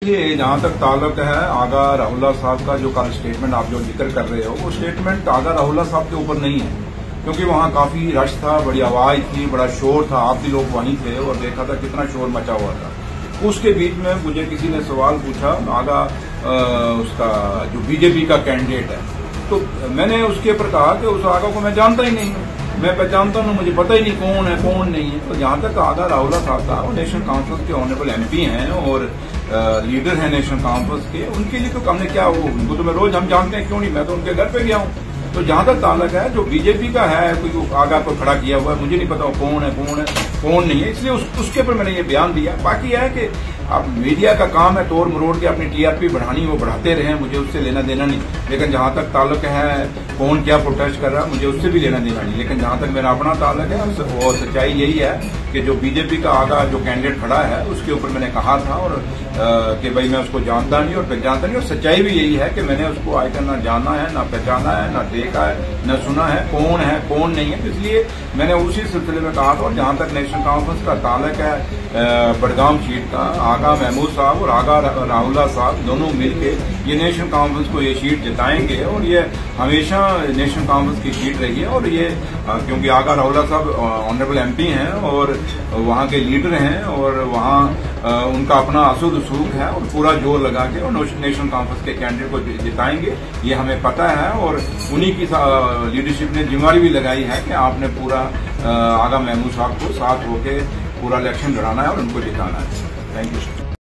ये जहां तक ताल्लुक है आगा राहुल्ला साहब का, जो कल स्टेटमेंट आप जो जिक्र कर रहे हो, वो स्टेटमेंट आगा राहुल्ला साहब के ऊपर नहीं है, क्योंकि वहां काफी रश था, बड़ी आवाज थी, बड़ा शोर था, आप भी लोग वहीं थे और देखा था कितना शोर मचा हुआ था। उसके बीच में मुझे किसी ने सवाल पूछा आगा उसका जो बीजेपी का कैंडिडेट है, तो मैंने उसके ऊपर कहा कि उस आगा को मैं जानता ही नहीं हूँ, मैं पहचानता हूँ, मुझे पता ही नहीं कौन है कौन नहीं है। तो जहां तक आगा राहुल्ला साहब था, वो नेशनल कॉन्फ्रेंस के ऑनरेबल MP हैं और लीडर हैं नेशनल कॉन्फ्रेंस के, उनके लिए तो हमने क्या, वो उनको तो मैं रोज हम जानते हैं, क्यों नहीं, मैं तो उनके घर पे गया हूँ। तो जहां तक ताल्लुक है जो बीजेपी का है, कोई आगा को खड़ा किया हुआ है, मुझे नहीं पता कौन है कौन नहीं है, इसलिए उसके ऊपर मैंने ये बयान दिया। बाकी है कि अब मीडिया का काम है तोड़ मरोड़ के अपनी TRP बढ़ानी, वो बढ़ाते रहे, मुझे उससे लेना देना नहीं। लेकिन जहां तक ताल्लुक है कौन क्या प्रोटेस्ट कर रहा है, मुझे उससे भी लेना देना नहीं। लेकिन जहां तक मेरा अपना ताल्लुक है और सच्चाई यही है कि जो बीजेपी का आगा जो कैंडिडेट खड़ा है, उसके ऊपर मैंने कहा था और कि भाई मैं उसको जानता नहीं और पहचानता नहीं, और सच्चाई भी यही है कि मैंने उसको आजकल ना जाना है, ना पहचाना है, ना देखा है, न सुना है कौन नहीं है। इसलिए मैंने उसी सिलसिले में कहा था। और जहां तक नेशनल कॉन्फ्रेंस का ताल्लुक है बड़गाम सीट का, आगा महमूद साहब और आगा राहुल्ला साहब दोनों मिलके ये नेशनल कॉन्फ्रेंस को ये सीट जिताएंगे और ये हमेशा नेशनल कॉन्फ्रेंस की सीट रही है। और ये क्योंकि आगा राहुल्ला साहब ऑनरेबल MP हैं और वहाँ के लीडर हैं और वहाँ उनका अपना असुद उसूक है और पूरा जोर लगा के और नेशनल कॉन्फ्रेंस के कैंडिडेट को जिताएंगे, ये हमें पता है। और उन्हीं की लीडरशिप ने जिम्मेदारी भी लगाई है कि आपने पूरा आगा महमूद साहब को साथ होके पूरा इलेक्शन लड़ाना है और उनको जिताना है। Thank you.